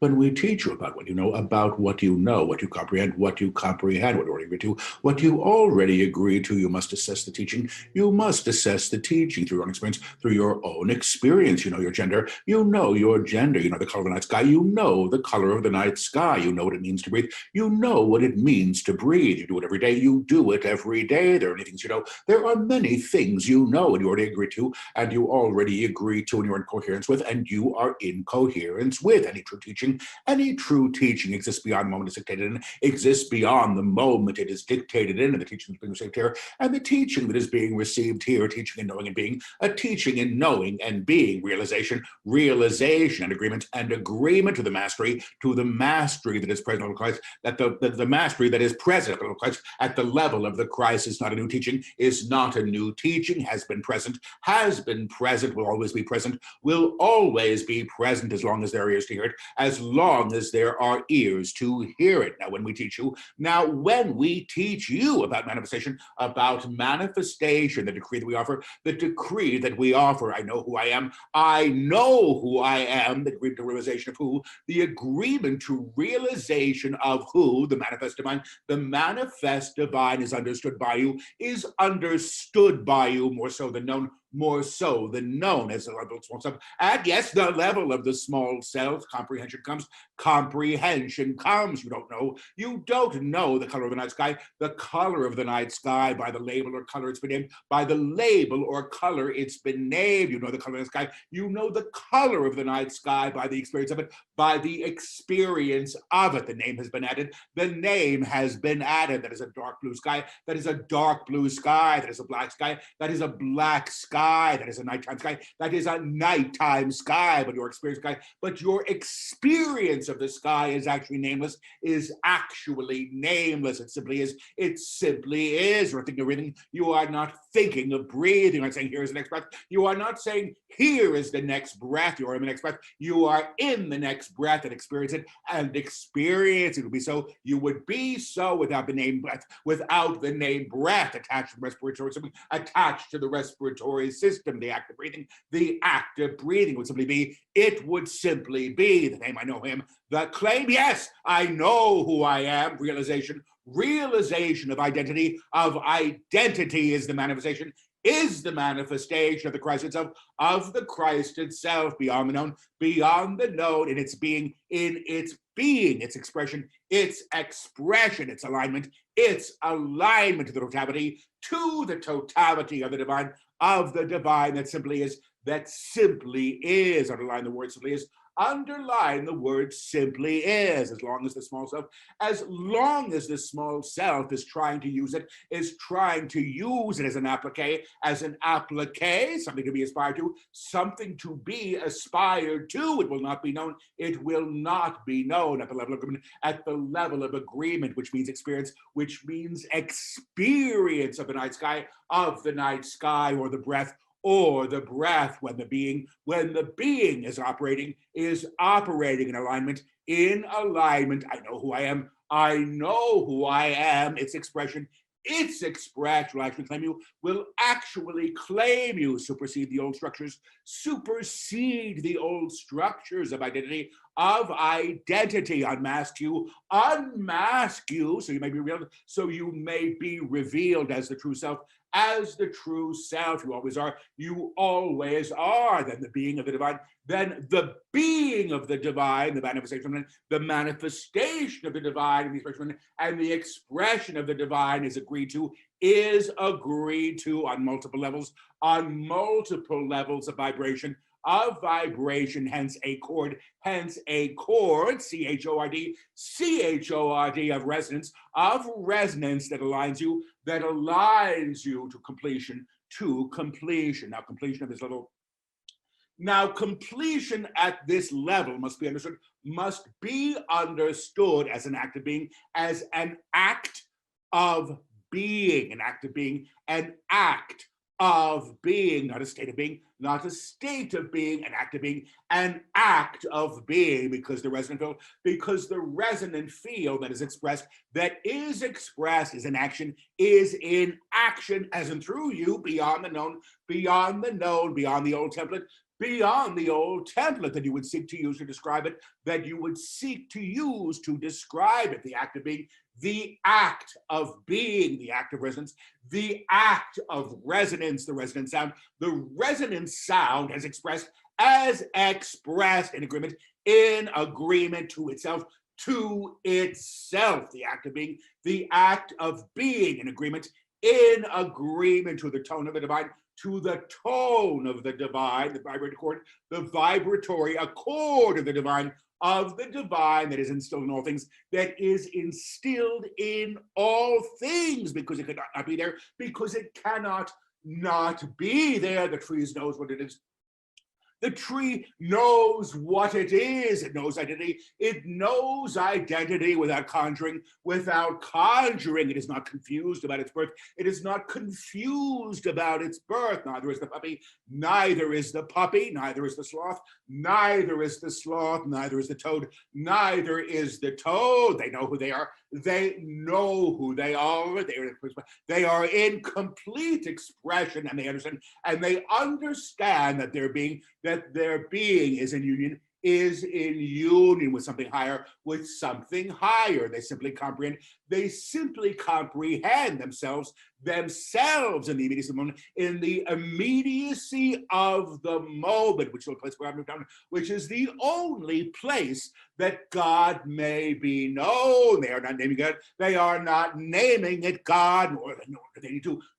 when we teach you about what you know, about what you know, what you comprehend, what you comprehend, what you already agree to, what you already agree to, you must assess the teaching. You must assess the teaching through your own experience, through your own experience. You know your gender, you know your gender, you know the color of the night sky, you know the color of the night sky, you know what it means to breathe, you know what it means to breathe. You do it every day, you do it every day. There are many things you know. There are many things you know and you already agree to, and you already agree to, and you're in coherence with, and you are in coherence with. Any true teaching exists beyond the moment it's dictated in, exists beyond the moment it is dictated in, and the teaching is being received here, and the teaching that is being received here, teaching and knowing and being, a teaching and knowing and being, realization, and agreement to the mastery that is present on Christ, that the mastery that is present on Christ at the level of the Christ is not a new teaching, is not a new teaching, has been present, will always be present, as long as there are ears to hear it, as long as there are ears to hear it. Now, when we teach you about manifestation, the decree that we offer, I know who I am, the agreement to realization of who, the agreement to realization of who, the manifest divine is understood by you, more so than known, as the level of small self. And yes, the level of the small self, comprehension comes. You don't know the color of the night sky. The color of the night sky by the label or color it's been named. By the label or color it's been named. You know the color of the sky. You know the color of the night sky by the experience of it. The name has been added. That is a dark blue sky. That is a dark blue sky. That is a black sky. That is a black sky. That is a nighttime sky. That is a nighttime sky. But your experience of the sky is actually nameless. It simply is. You're thinking of breathing. You are not thinking of breathing. You're not saying here is the next breath. You are not saying here is the next breath. You are in the next breath. You are in the next breath and experience it. It would be so. You would be so without the name breath. Without the name breath attached to the respiratory system, the act of breathing. The act of breathing would simply be the name, I know him. The claim, yes, I know who I am. Realization of identity. Is the manifestation. Is the manifestation of the Christ itself, beyond the known, in its being, its expression, its alignment, to the totality of the divine, that simply is, underline the word simply is, underline the word simply is, as long as the small self is trying to use it as an applique, something to be aspired to, it will not be known, at the level of agreement, which means experience of the night sky, or the breath, when the being is operating in alignment. I know who I am. Its expression will actually claim you, supersede the old structures of identity, unmask you, so you may be revealed as the true self, you always are, then the being of the divine, the manifestation of the divine, and the expression of the divine is agreed to on multiple levels of vibration, hence a chord, CHORD, of resonance, that aligns you to completion. Completion at this level must be understood as an act of being, not a state of being, not a state of being, an act of being, an act of being, because the resonant field that is expressed, is in action, is in action, as in through you, beyond the known, beyond the old template, that you would seek to use to describe it, the act of being, the act of being, the act of resonance, the act of resonance, the resonant sound. The resonant sound as expressed in agreement to itself, the act of being, in agreement to the tone of the divine, the vibratory chord, the vibratory accord of the divine, that is instilled in all things, because it could not be there, because it cannot not be there. The tree knows what it is. The tree knows what it is. It knows identity. It knows identity without conjuring. It is not confused about its birth. It is not confused about its birth. Neither is the puppy. Neither is the puppy. Neither is the sloth. Neither is the sloth. Neither is the toad. Neither is the toad. They know who they are. They know who they are. They are in complete expression, and they understand that their being is in union with something higher, They simply comprehend themselves in the immediacy of the moment, which is the only place that God may be known. They are not naming God. They are not naming it God,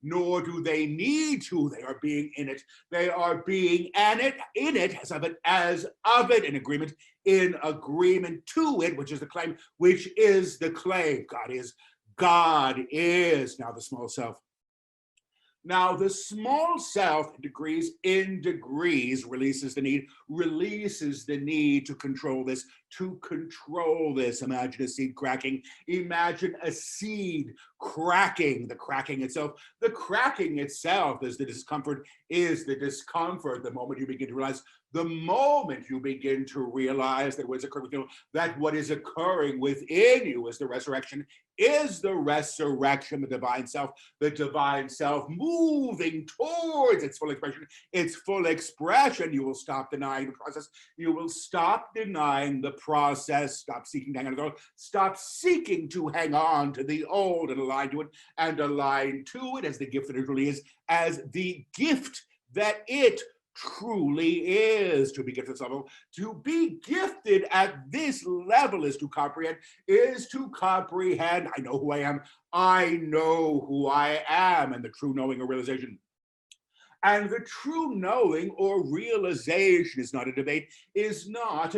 nor do they need to. They are being in it. They are being in agreement to it, which is the claim. God is now the small self. Now, the small self in degrees releases the need to control this, Imagine a seed cracking. Imagine a seed cracking, the cracking itself. The cracking itself is the discomfort, the moment you begin to realize, that what is occurring within you is the resurrection, the divine self moving towards its full expression. You will stop denying the process. You will stop denying the process. Stop seeking to hang on to the old. Stop seeking to hang on to the old and align to it, as the gift that it really is, as the gift that it truly is. To be gifted at this level, to be gifted at this level is to comprehend. I know who I am. I know who I am, and the true knowing or realization. And the true knowing or realization is not a debate, It is no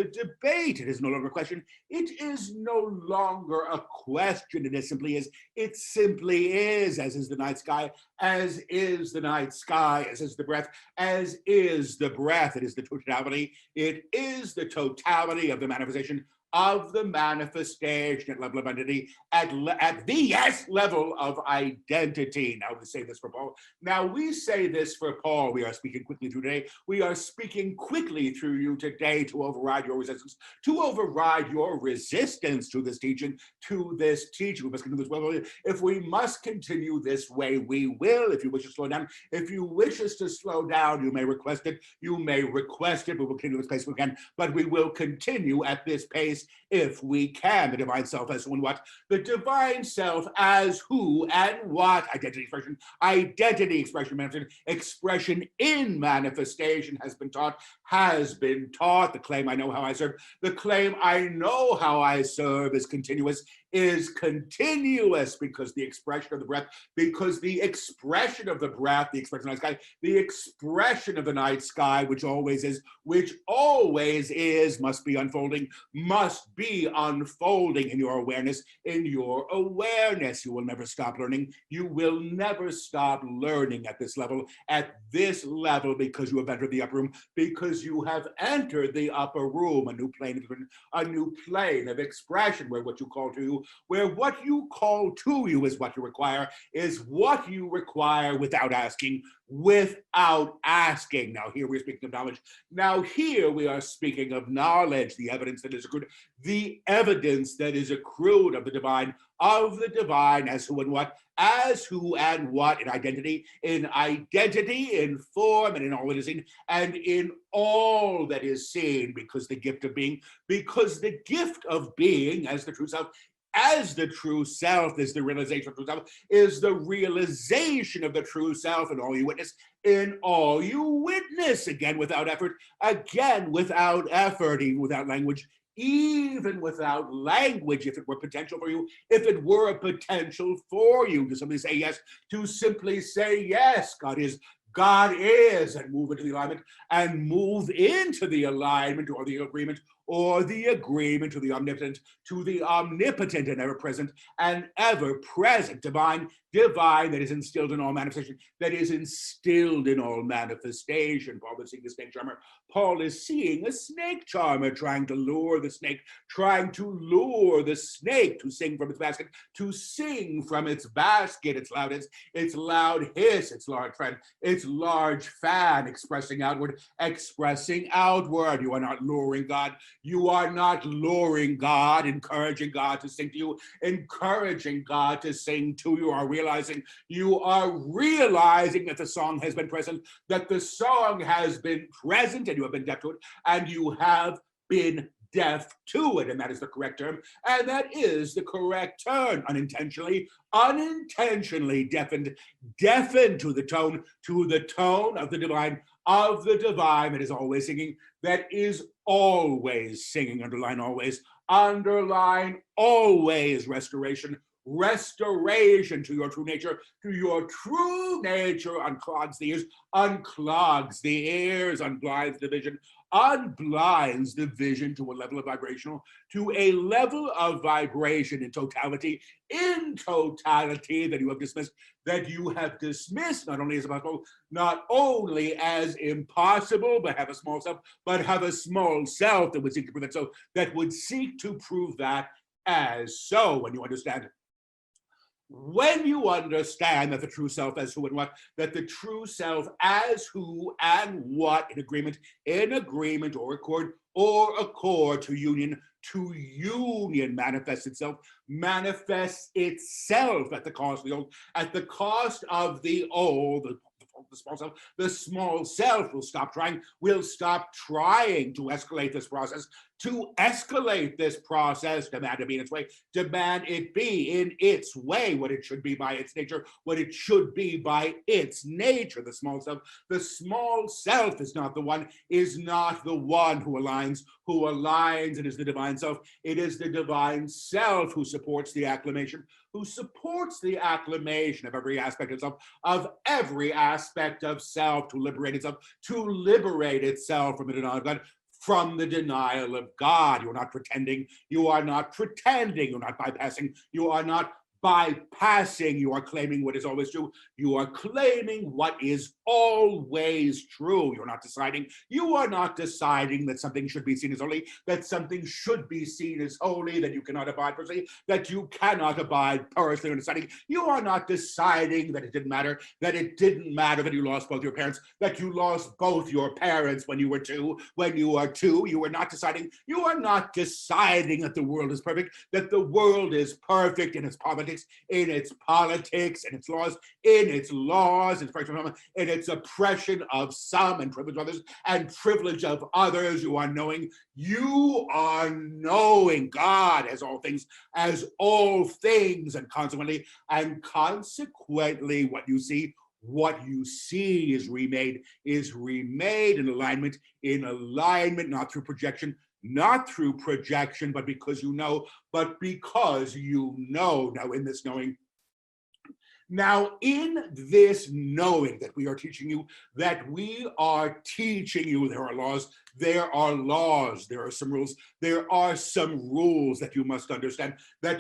longer a question. It is no longer a question. It simply is. It simply is, as is the night sky, as is the night sky, as is the breath, as is the breath. It is the totality. It is the totality of the manifestation at level of identity, at the level of identity. Now we say this for Paul. We are speaking quickly through today. We are speaking quickly through you today to override your resistance, to this teaching, We must continue this way. If we must continue this way, we will. If you wish to slow down, you may request it. We will continue this pace we can, but we will continue at this pace if we can. The divine self as who and what? The divine self as who and what? Identity expression, expression in manifestation has been taught. The claim I know how I serve. The claim I know how I serve is continuous because the expression of the breath, the expression of the breath, the expression of the night sky, the expression of the night sky, which always is, must be unfolding in your awareness, You will never stop learning. You will never stop learning at this level, because you have entered the upper room, a new plane of expression, where what you call to you where what you call to you is what you require, is what you require without asking, Now here we're speaking of knowledge. Now here we are speaking of knowledge, the evidence that is accrued, the evidence that is accrued of the divine as who and what, as who and what in identity, in form, and in all that is seen, and in all that is seen, because the gift of being, as the true self, as the true self is the realization of true self, is the realization of the true self in all you witness, again without effort, even without language, even without language, if it were potential for you, if it were a potential for you to simply say yes, God is, and move into the alignment, or the agreement, or the agreement to the omnipotent, and ever-present divine, that is instilled in all manifestation, Paul is seeing the snake charmer. Paul is seeing a snake charmer trying to lure the snake, to sing from its basket, its loud hiss, its large fan, expressing outward. You are not luring God. You are not luring God, encouraging God to sing to you, encouraging God to sing to you, you are realizing that the song has been present, and you have been deaf to it, and you have been deaf to it, and that is the correct term, unintentionally deafened to the tone of the divine, that is always singing, underline always, restoration to your true nature, unclogs the ears, unblinds the vision, to a level of vibration in totality, that you have dismissed, not only as impossible, but have a small self, that would seek to prove that so, as so. When you understand that the true self as who and what, that the true self as who and what, in agreement or accord to union, manifests itself at the cost of the old, the small self will stop trying to escalate this process, demand it be in its way, what it should be by its nature, the small self is not the one who aligns, it is the divine self, it is the divine self who supports the acclamation, of every aspect of self, to liberate itself from the denial of God, You are not pretending, you are not bypassing, you are claiming what is always true. You are claiming what is always true. You're not deciding. You are not deciding that something should be seen as holy, that something should be seen as holy, that you cannot abide personally, that you cannot abide personally in deciding. You are not deciding that it didn't matter that you lost both your parents, that you lost both your parents when you were two. You were not deciding. You are not deciding that the world is perfect, that the world is perfect in its politics, in its laws, in its oppression of some and privilege of others. You are knowing God as all things, and consequently, what you see is remade in alignment, not through projection, but because you know. Now, in this knowing that we are teaching you, there are laws, there are some rules, that you must understand, The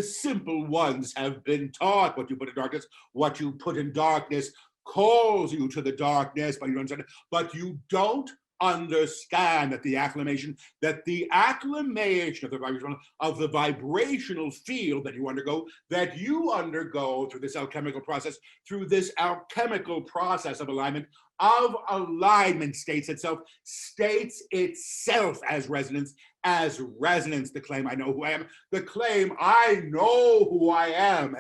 simple ones have been taught. What you put in darkness calls you to the darkness, but you don't understand. But you don't understand that the acclamation of the vibrational field that you undergo through this alchemical process, of alignment states itself as resonance, the claim I know who I am, the claim I know who I am,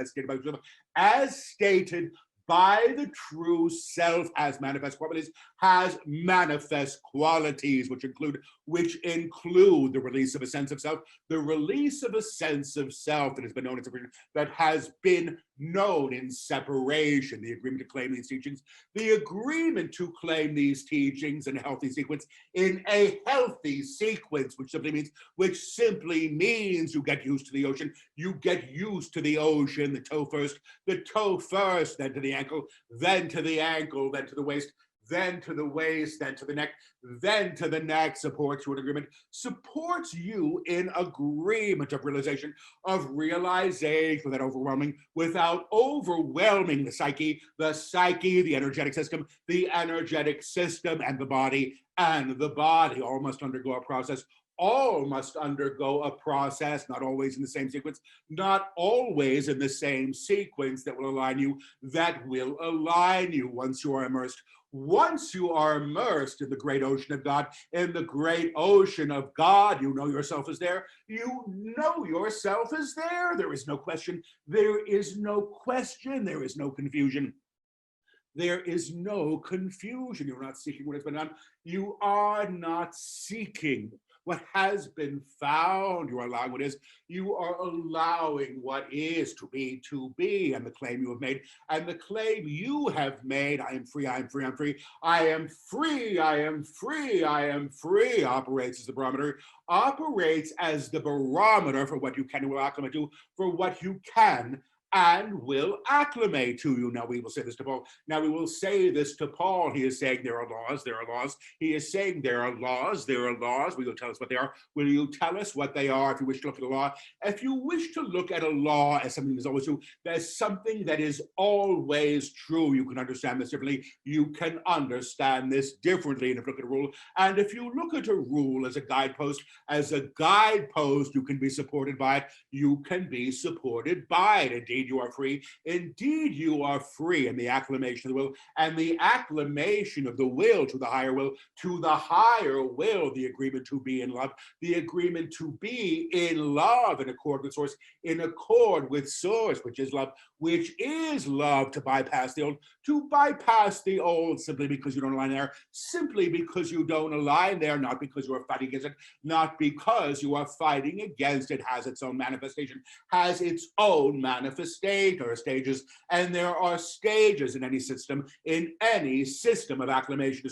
as stated by the true self as manifest qualities, has manifest qualities, which include the release of a sense of self, that has been known as separation, that has been known in separation, the agreement to claim these teachings, in a healthy sequence, which simply means you get used to the ocean, the toe first, then to the ankle, then to the ankle, then to the waist, then to the waist, then to the neck, then to the neck, supports you in agreement of realization, without overwhelming the psyche, the energetic system, and the body, all must undergo a process. All must undergo a process, not always in the same sequence, that will align you, once you are immersed. Once you are immersed in the great ocean of God, you know yourself is there. There is no question. There is no confusion. You're not seeking what has been done. You are not seeking what has been found. You are allowing what is. You are allowing what is to be, and the claim you have made. And the claim you have made, I am free, I am free, I'm free, I am free, I am free, I am free, operates as the barometer for what you can and will acclimate to, for what you can and will acclimate to you. Now we will say this to Paul. He is saying there are laws. He is saying there are laws. Will you tell us what they are? Will you tell us what they are if you wish to look at a law? If you wish to look at a law as something that is always true, there's something that is always true. You can understand this differently. You can understand this differently. And if you look at a rule, and if you look at a rule as a guidepost, you can be supported by it. You can be supported by it. Indeed, you are free. Indeed, you are free. And the acclamation of the will, and the acclamation of the will to the higher will, the agreement to be in love, in accord with source, which is love, to bypass the old, simply because you don't align there, not because you are fighting against it, not because you are fighting against it, has its own manifestation, stages, and there are stages in any system of acclamation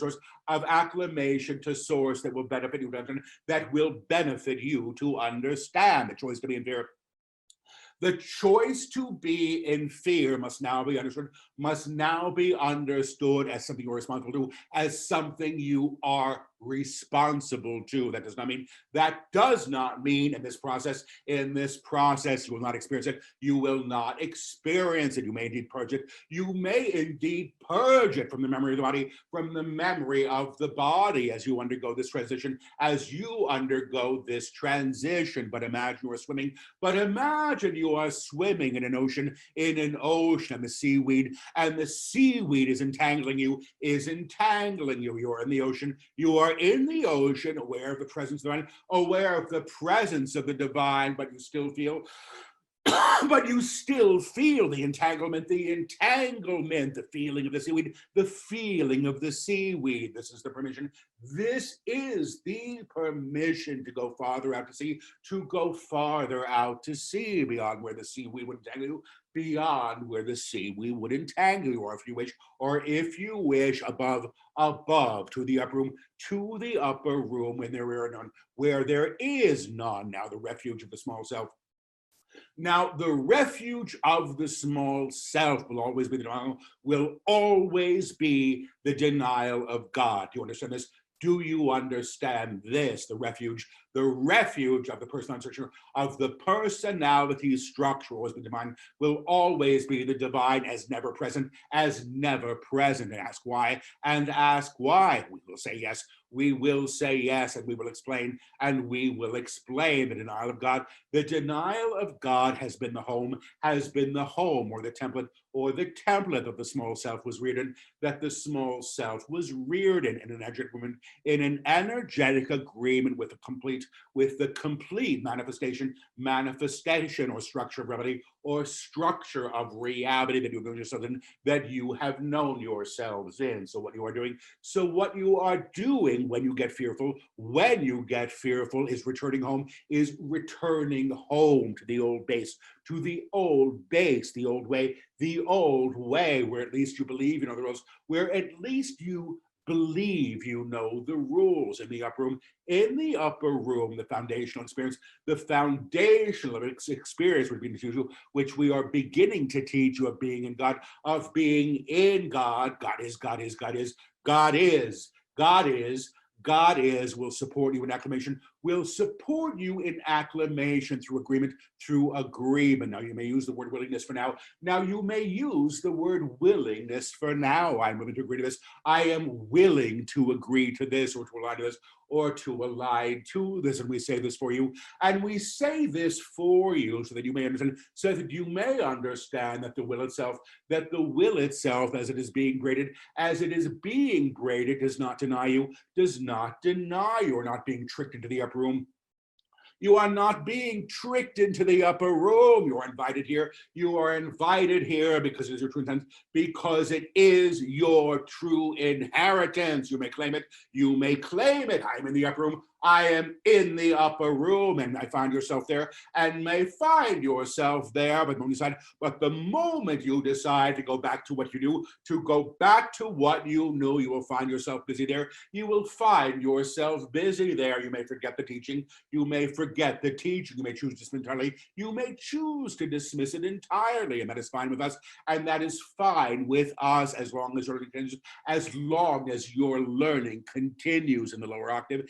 to source, that will benefit you to understand the choice to be in fear. The choice to be in fear must now be understood as something you're responsible to, as something you are responsible to. That does not mean in this process you will not experience it. You will not experience it. You may indeed purge it. You may indeed purge it from the memory of the body, as you undergo this transition, But imagine you are swimming. You are swimming in an ocean, and the seaweed is entangling you. You are in the ocean. Aware of the presence of the divine, but you still feel the entanglement, the feeling of the seaweed, This is the permission. This is the permission to go farther out to sea, beyond where the seaweed would entangle you, or if you wish, above, to the upper room, where there is none. Now the refuge of the small self. Now, the refuge of the small self will always be the denial of God. Do you understand this? Do you understand this? The refuge of the personality structure will always be the divine as never present. And ask why. We will say yes. we will say yes, and we will explain, and we will explain the denial of God. The denial of God has been the home, or the template of the small self was reared in, that the small self was reared in an energetic movement, in an energetic agreement with the complete manifestation or structure of reality, or structure of reality that you have known yourself in, that you have known yourselves in. So what you are doing when you get fearful, is returning home, to the old base, the old way, where at least you believe you know the rules, where at least you believe you know the rules. In the upper room, the foundational experience would be the which we are beginning to teach you, of being in God, of being in God. God is, will support you in acclamation, through agreement, Now, you may use the word willingness for now. I'm willing to agree to this. I am willing to agree to this, or to align to this, And we say this for you. And we say this for you so that you may understand, that the will itself, as it is being graded, does not deny you, or not being tricked into the upper room. You are not being tricked into the upper room. You are invited here. Because it is your true intent, because it is your true inheritance. You may claim it. I am in the upper room. I am in the upper room, and I find yourself there, and may find yourself there. But the moment you decide to go back to what you knew, you will find yourself busy there. You will find yourself busy there. You may forget the teaching. You may choose to dismiss it entirely. You may choose to dismiss it entirely, and that is fine with us. And that is fine with us as long as your learning continues in the lower octave.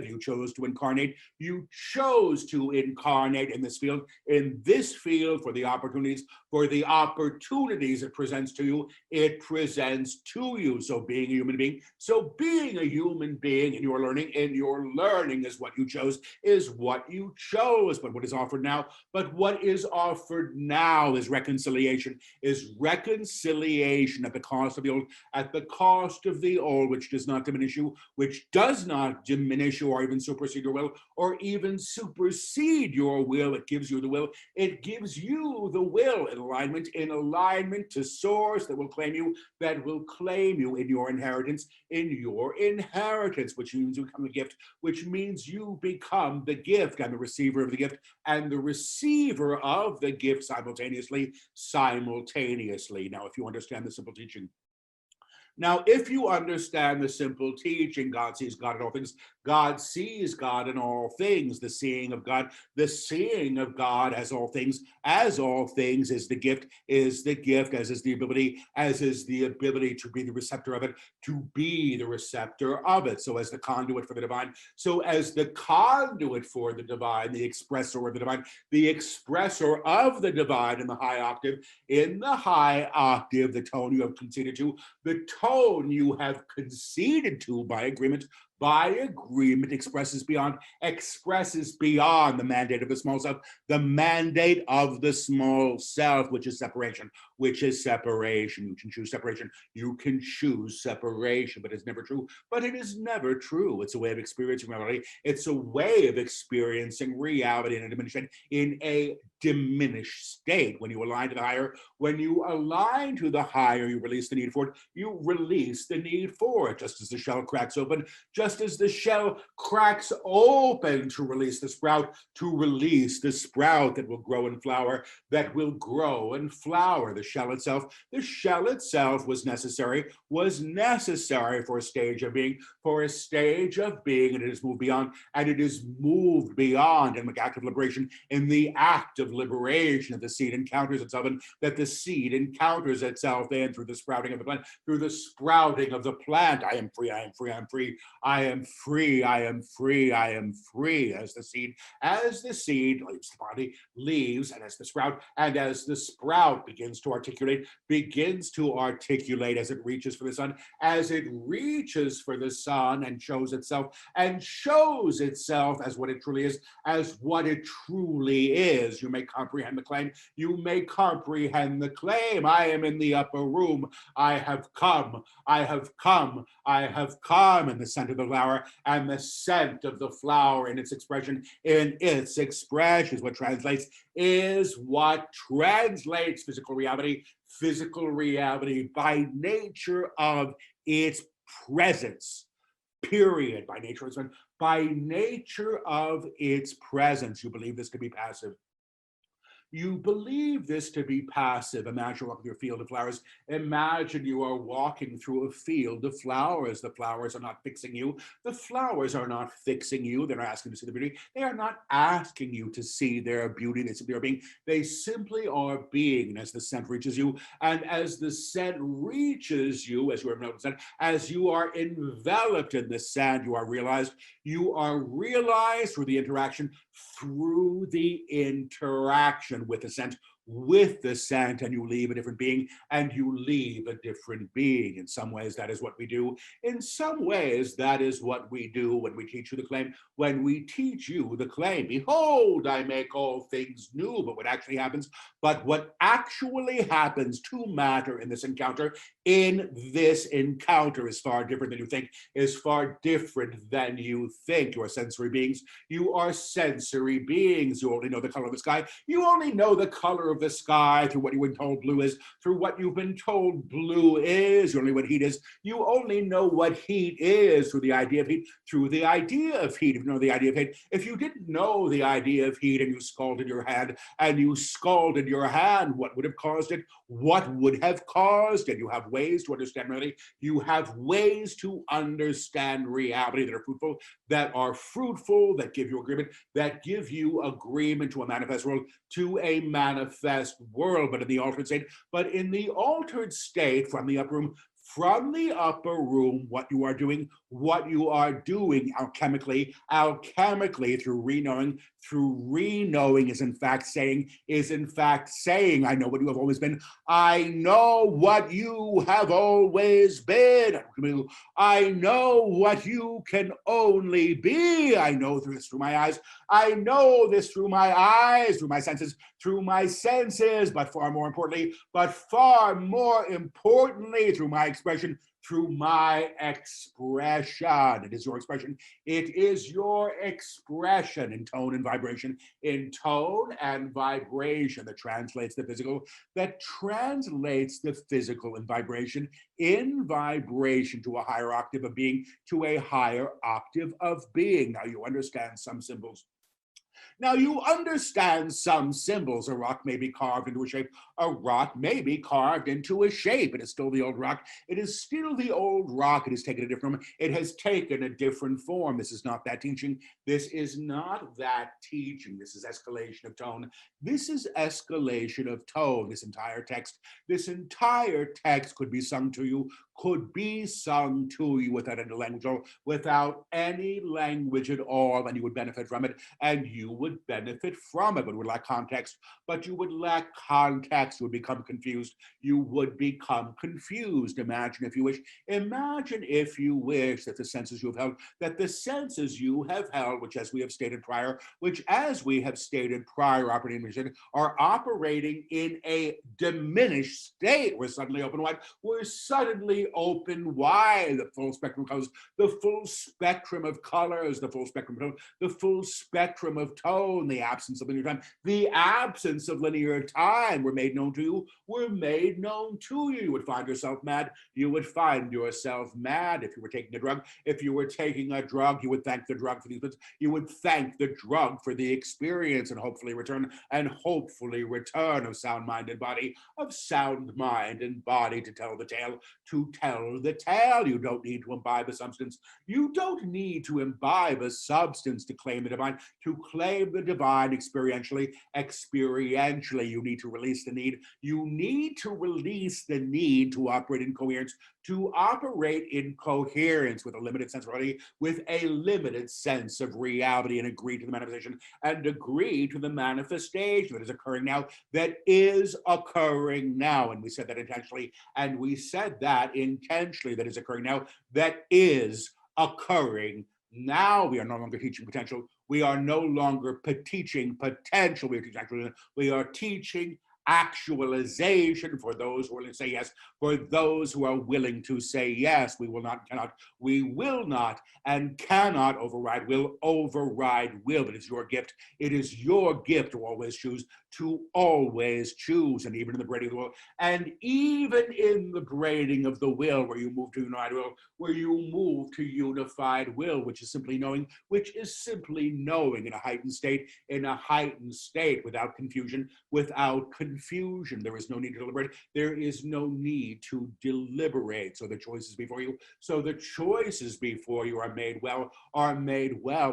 You chose to incarnate. You chose to incarnate in this field. For the opportunities it presents to you. So being a human being, in your learning is what you chose. But what is offered now, is reconciliation. At the cost of the old, which does not diminish you, or even supersede your will, It gives you the will. In alignment to source, that will claim you in your inheritance, which means you become a gift, which means you become the gift, and the receiver of the gift, and the receiver of the gift simultaneously. Now, if you understand the simple teaching, God sees God in all things. God sees God in all things. The seeing of God as all things. Is the gift, as is the ability to be the receptor of it, So as the conduit for the divine, the expressor of the divine, in the high octave. The tone you have conceded to, by agreement, expresses beyond the mandate of the small self, which is separation. You can choose separation. But it's never true. It's a way of experiencing reality. It's a way of experiencing reality in a diminished state. When you align to the higher, you release the need for it. Just as the shell cracks open, to release the sprout, that will grow and flower, The shell itself was necessary for a stage of being, and it is moved beyond, in the act of liberation, that the seed encounters itself, and then through the sprouting of the plant, I am free, I am free, I am free, I am free. As the seed leaves the body, leaves, and as the sprout begins to articulate as it reaches for the sun, as it reaches for the sun and shows itself as what it truly is, as what it truly is. You may comprehend the claim. You may comprehend the claim. I am in the upper room. I have come. I have come. I have come. And the scent of the flower, and the scent of the flower in its expression, is what translates physical reality by nature of its presence. Period. By nature of its presence. You believe this to be passive. You believe this to be passive. Imagine walking through a field of flowers. Imagine you are walking through a field of flowers. The flowers are not fixing you. The flowers are not fixing you. They're not asking to see the beauty. They are not asking you to see their beauty. They simply are being. They simply are being. And as the scent reaches you, and as the scent reaches you, as you are noticed, as you are enveloped in the scent, you are realized through the interaction with the scent, and you leave a different being, In some ways, that is what we do. In some ways, that is what we do when we teach you the claim. When we teach you the claim, behold, I make all things new. But what actually happens to matter in this encounter is far different than you think, You are sensory beings. You only know the color of the sky. You only know the color of the sky through what you've been told blue is, You only know what heat is. You only know what heat is through the idea of heat. If you know the idea of heat, if you didn't know the idea of heat and you scalded your hand, what would have caused it? You have ways to understand reality. You have ways to understand reality that are fruitful, that give you agreement, to a manifest world, but in the altered state, from the upper room, what you are doing alchemically through re-knowing is in fact saying, I know what you have always been. I know what you have always been. I know what you can only be. I know this through my eyes. I know this through my eyes, through my senses, but far more importantly, through my expression. It is your expression. It is your expression in tone and vibration. That translates the physical in vibration to a higher octave of being, Now you understand some symbols. A rock may be carved into a shape. It is still the old rock. It has taken a different form. It has taken a different form. This is not that teaching. This is escalation of tone. This is escalation of tone. This entire text could be sung to you without any language at all, and you would benefit from it. But would lack context. You would become confused. Imagine, if you wish, that the senses you have held, which, as we have stated prior, operating Immersion, are operating in a diminished state. We're suddenly open wide. The full spectrum of colors, the full spectrum of colors, the full spectrum of tone, the full spectrum of tone, the absence of linear time, were made known to you. You would find yourself mad. If you were taking a drug. You would thank the drug for the experience. You would thank the drug for the experience, and hopefully return of sound mind and body, to tell tell the tale. You don't need to imbibe a substance. You don't need to imbibe a substance to claim the divine. To claim the divine experientially, you need to release the need. You need to release the need to operate in coherence, with a limited sense of reality, with a limited sense of reality, and agree to the manifestation and agree to the manifestation that is occurring now, that is occurring now. And we said that intentionally, and we said that intentionally, that is occurring now, that is occurring now. We are no longer teaching potential. We are no longer teaching potential. We are teaching actualization. We are teaching actualization for those who are willing to say yes. For those who are willing to say yes, we will not, and cannot override will. Override will. It is your gift. It is your gift to always choose. And even in the braiding of the will, and even in the braiding of the will, where you move to unified will, which is simply knowing, in a heightened state, without confusion. There is no need to deliberate. There is no need to deliberate. So the choices before you are made well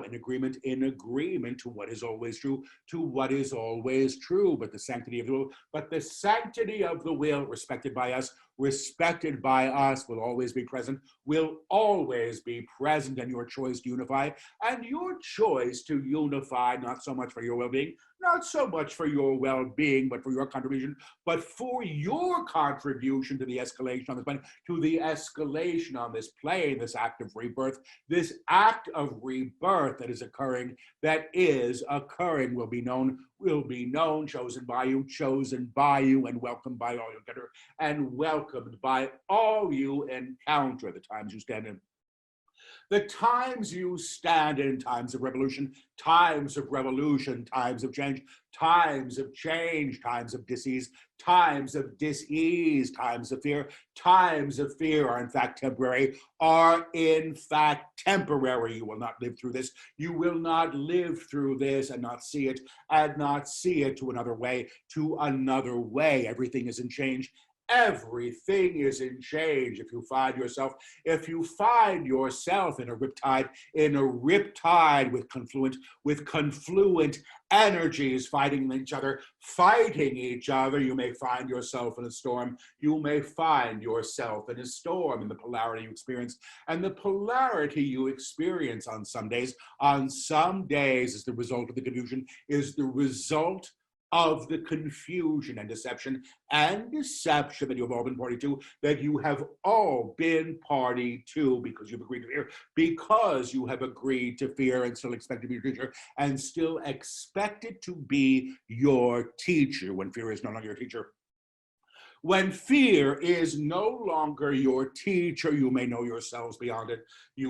in agreement to what is always true, but the sanctity of the will, respected by us, will always be present, and your choice to unify, not so much for your well-being, but for your contribution, to the escalation on this plane, this act of rebirth, that is occurring, will be known, chosen by you, and welcomed by all you encounter, the times you stand in. The times you stand in, times of revolution, times of change, times of disease, times of dis-ease, times of fear are in fact temporary, You will not live through this. You will not live through this and not see it, to another way, Everything is in change. Everything is in change. If you find yourself in a riptide, with confluent energies fighting each other, you may find yourself in a storm. In the polarity you experience. And the polarity you experience on some days is the result of the confusion, of the confusion and deception that you have all been party to, because you've agreed to fear, and still expect to be your teacher, and still expect it to be your teacher when fear is no longer your teacher. When fear is no longer your teacher, you may know yourselves beyond it. It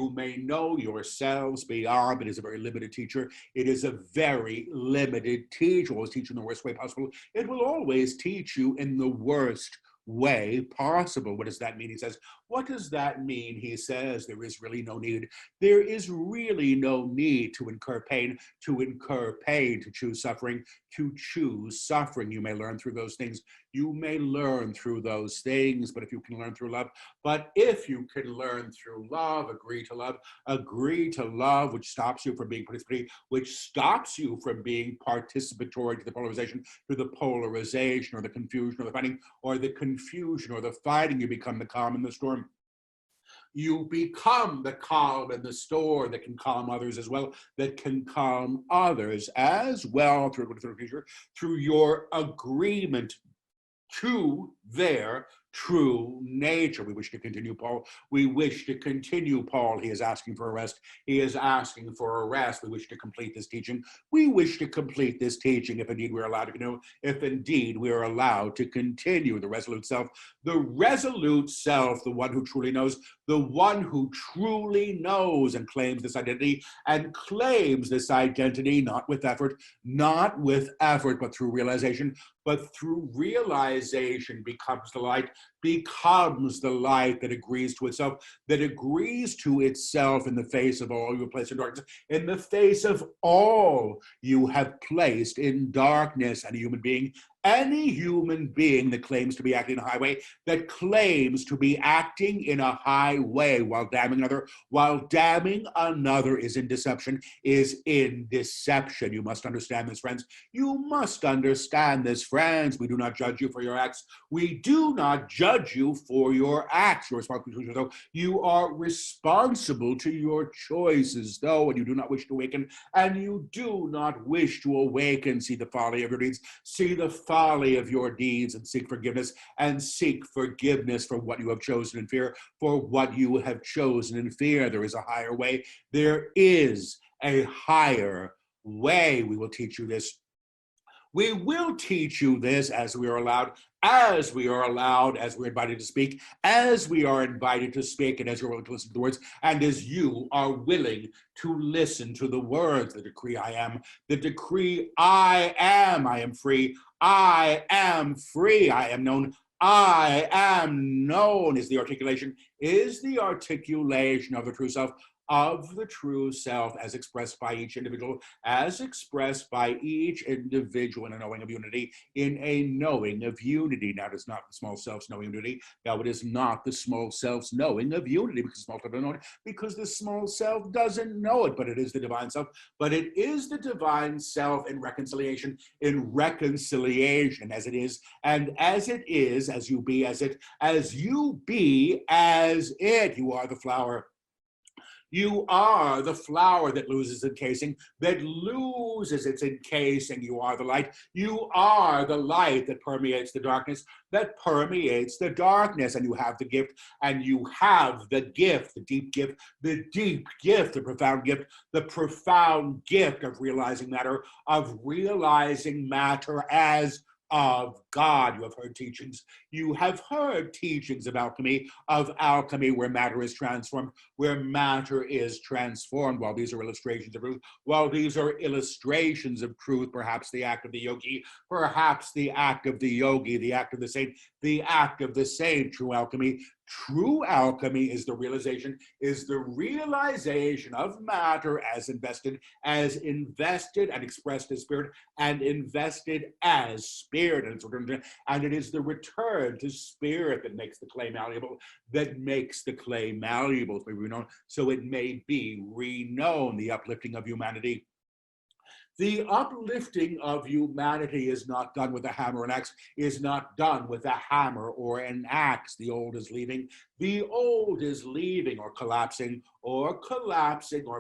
is a very limited teacher. It is a very limited teacher. It will always teach you in the worst way possible. It will always teach you in the worst way possible. What does that mean? He says, what does that mean? He says, there is really no need. There is really no need to incur pain, to choose suffering, You may learn through those things. But if you can learn through love, agree to love, which stops you from being participatory, to the polarization, or the confusion, or the fighting, you become the calm in the storm. You become the calm in the storm that can calm others as well, through your agreement to their true nature. We wish to continue, Paul. He is asking for a rest. We wish to complete this teaching. If indeed we're allowed to continue. The resolute self, the one who truly knows, and claims this identity, not with effort, but through realization. But through realization becomes the light that agrees to itself, in the face of all you have placed in darkness, in the face of all you have placed in darkness, and a human being Any human being that claims to be acting in a high way, that claims to be acting in a high way while damning another is in deception, is in deception. You must understand this, friends. You must understand this, friends. We do not judge you for your acts. We do not judge you for your acts. You're responsible to yourself. You are responsible to your choices, though, and you do not wish to awaken, and you do not wish to awaken. See the folly of your deeds. See the folly of your deeds, and seek forgiveness for what you have chosen in fear. For what you have chosen in fear, there is a higher way. There is a higher way. We will teach you this. We will teach you this as we are allowed, as we're invited to speak, as we are invited to speak, and as you're willing to listen to the words, and as you are willing to listen to the words. The decree I am, the decree I am free, I am free, I am known, I am known, is the articulation of the true self, as expressed by each individual, in a knowing of unity, Now, it is not the small self's knowing of unity. Now, it is not the small self's knowing of unity, because the small self doesn't know it, but it is the divine self. But it is the divine self in reconciliation, as it is, and as it is, as you be as it, as you be as it. You are the flower. You are the flower that loses its encasing, You are the light. You are the light that permeates the darkness, And you have the gift, the deep gift, the profound gift of realizing matter, as of God. You have heard teachings. Of alchemy, where matter is transformed, While these are illustrations of truth, perhaps the act of the yogi, the act of the saint, true alchemy. True alchemy is the realization of matter as invested and expressed as spirit, and invested as spirit. And it is the return to spirit that makes the clay malleable, so it may be renowned. The uplifting of humanity. The uplifting of humanity is not done with a hammer and axe, is not done with a hammer or an axe. The old is leaving. The old is leaving, or collapsing, or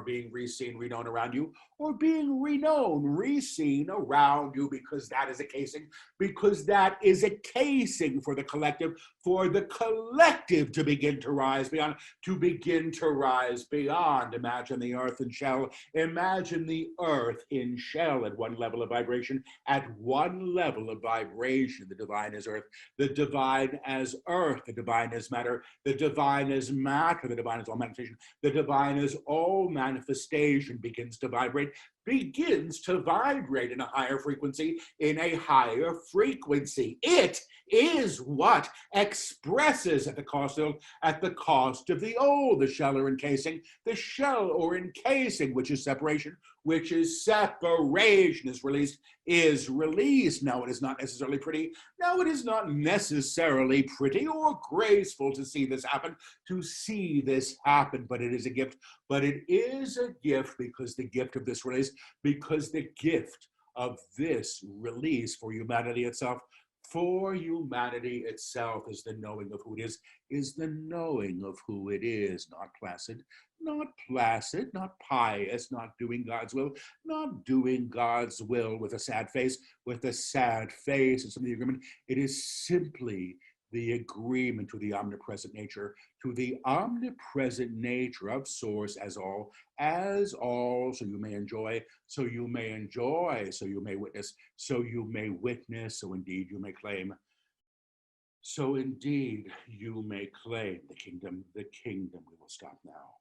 being re-seen, reknown around you, or being reknown, re-seen around you, because that is a casing for the collective, to begin to rise beyond, Imagine the earth in shell. Imagine the earth in shell at one level of vibration. The divine is earth. The divine as earth. The divine as matter. The divine as matter. The divine is all manifestation. The divine is all manifestation. Begins to vibrate in a higher frequency. It is what expresses at the cost of the old, the shell or encasing, which is separation, is released. Now, it is not necessarily pretty. Or graceful to see this happen, but it is a gift. Because the gift of this release, for humanity itself, is the knowing of who it is, not placid, not pious, not doing God's will with a sad face, and some of the agreement. It is simply the agreement to the omnipresent nature, of source as all, so you may enjoy, so you may witness, so indeed you may claim. So indeed you may claim the kingdom. We will stop now.